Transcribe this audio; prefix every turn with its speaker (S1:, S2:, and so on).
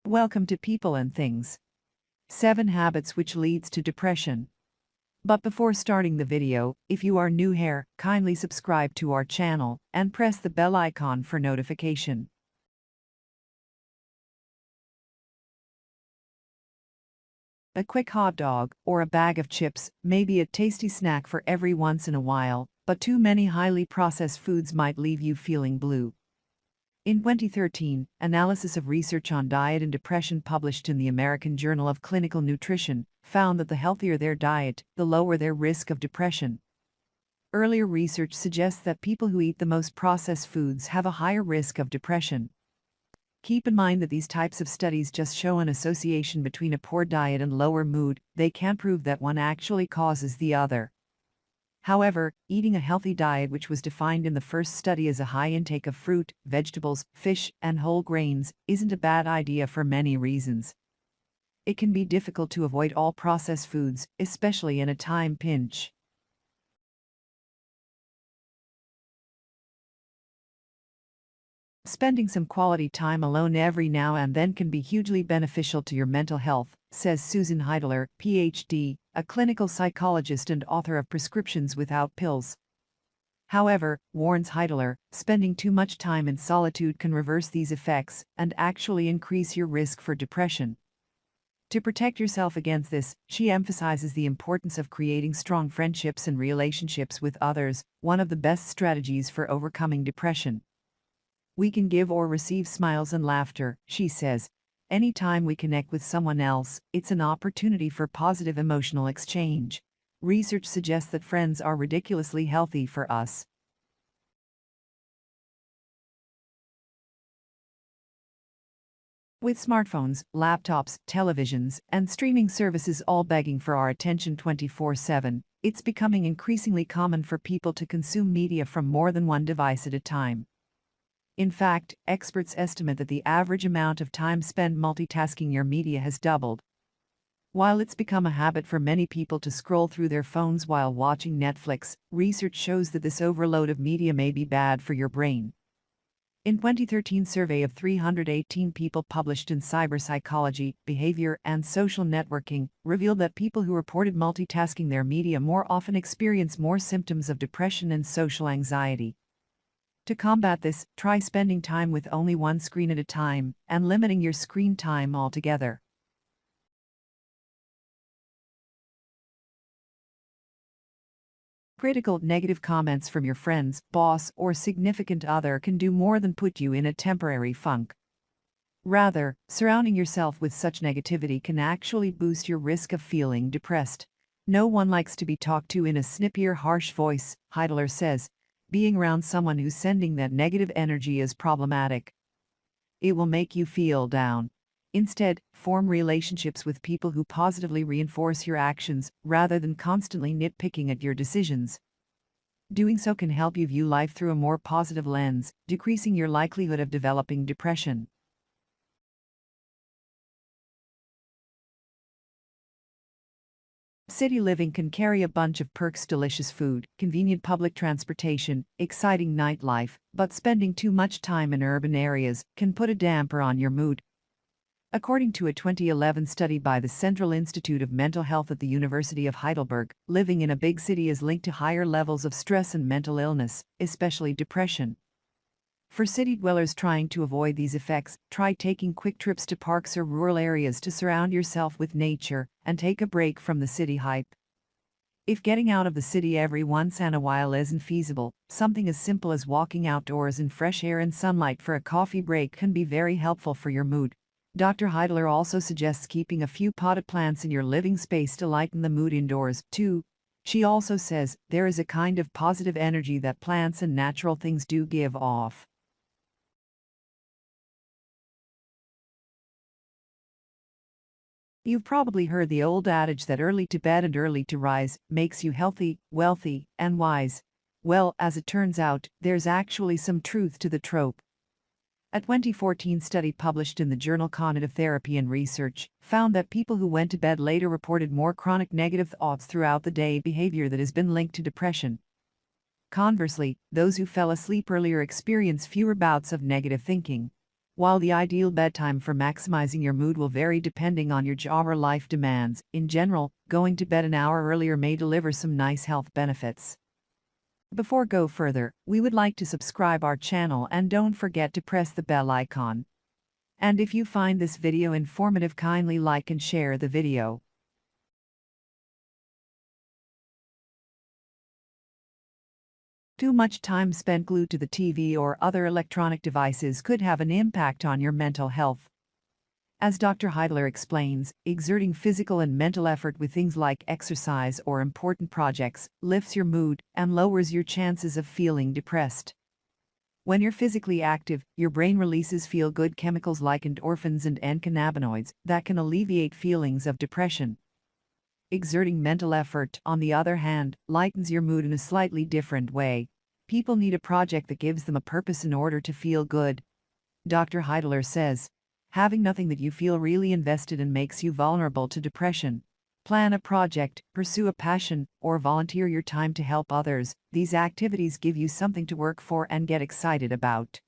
S1: Welcome to People and Things. 7 Habits Which Leads to Depression. But before starting the video, if you are new here, kindly subscribe to our channel and press the bell icon for notification. A quick hot dog or a bag of chips may be a tasty snack for every once in a while, but too many highly processed foods might leave you feeling blue. In 2013, analysis of research on diet and depression published in the American Journal of Clinical Nutrition found that the healthier their diet, the lower their risk of depression. Earlier research suggests that people who eat the most processed foods have a higher risk of depression. Keep in mind that these types of studies just show an association between a poor diet and lower mood. They can't prove that one actually causes the other. However, eating a healthy diet, which was defined in the first study as a high intake of fruit, vegetables, fish, and whole grains, isn't a bad idea for many reasons. It can be difficult to avoid all processed foods, especially in a time pinch. Spending some quality time alone every now and then can be hugely beneficial to your mental health, says Susan Heidler, Ph.D., a clinical psychologist and author of Prescriptions Without Pills. However, warns Heidler, spending too much time in solitude can reverse these effects and actually increase your risk for depression. To protect yourself against this, she emphasizes the importance of creating strong friendships and relationships with others, one of the best strategies for overcoming depression. We can give or receive smiles and laughter, she says. Anytime we connect with someone else, it's an opportunity for positive emotional exchange. Research suggests that friends are ridiculously healthy for us. With smartphones, laptops, televisions, and streaming services all begging for our attention 24/7, it's becoming increasingly common for people to consume media from more than one device at a time. In fact, experts estimate that the average amount of time spent multitasking your media has doubled. While it's become a habit for many people to scroll through their phones while watching Netflix, research shows that this overload of media may be bad for your brain. In 2013 survey of 318 people published in Cyberpsychology, Behavior, and Social Networking revealed that people who reported multitasking their media more often experience more symptoms of depression and social anxiety. To combat this, try spending time with only one screen at a time and limiting your screen time altogether. Critical, negative comments from your friends, boss, or significant other can do more than put you in a temporary funk. Rather, surrounding yourself with such negativity can actually boost your risk of feeling depressed. No one likes to be talked to in a snippy or harsh voice, Heidler says. Being around someone who's sending that negative energy is problematic. It will make you feel down. Instead, form relationships with people who positively reinforce your actions rather than constantly nitpicking at your decisions. Doing so can help you view life through a more positive lens, decreasing your likelihood of developing depression. City living can carry a bunch of perks: delicious food, convenient public transportation, exciting nightlife, but spending too much time in urban areas can put a damper on your mood. According to a 2011 study by the Central Institute of Mental Health at the University of Heidelberg, living in a big city is linked to higher levels of stress and mental illness, especially depression. For city dwellers trying to avoid these effects, try taking quick trips to parks or rural areas to surround yourself with nature and take a break from the city hype. If getting out of the city every once in a while isn't feasible, something as simple as walking outdoors in fresh air and sunlight for a coffee break can be very helpful for your mood. Dr. Heidler also suggests keeping a few potted plants in your living space to lighten the mood indoors, too. She also says there is a kind of positive energy that plants and natural things do give off. You've probably heard the old adage that early to bed and early to rise makes you healthy, wealthy, and wise. Well, as it turns out, there's actually some truth to the trope. A 2014 study published in the journal Cognitive Therapy and Research found that people who went to bed later reported more chronic negative thoughts throughout the day, behavior that has been linked to depression. Conversely, those who fell asleep earlier experience fewer bouts of negative thinking. While the ideal bedtime for maximizing your mood will vary depending on your job or life demands, in general, going to bed an hour earlier may deliver some nice health benefits. Before go further, we would like to subscribe our channel and don't forget to press the bell icon. And if you find this video informative, kindly like and share the video. Too much time spent glued to the TV or other electronic devices could have an impact on your mental health. As Dr. Heidler explains, exerting physical and mental effort with things like exercise or important projects lifts your mood and lowers your chances of feeling depressed. When you're physically active, your brain releases feel-good chemicals like endorphins and endocannabinoids that can alleviate feelings of depression. Exerting mental effort, on the other hand, lightens your mood in a slightly different way. People need a project that gives them a purpose in order to feel good. Dr. Heidler says, having nothing that you feel really invested in makes you vulnerable to depression. Plan a project, pursue a passion, or volunteer your time to help others. These activities give you something to work for and get excited about.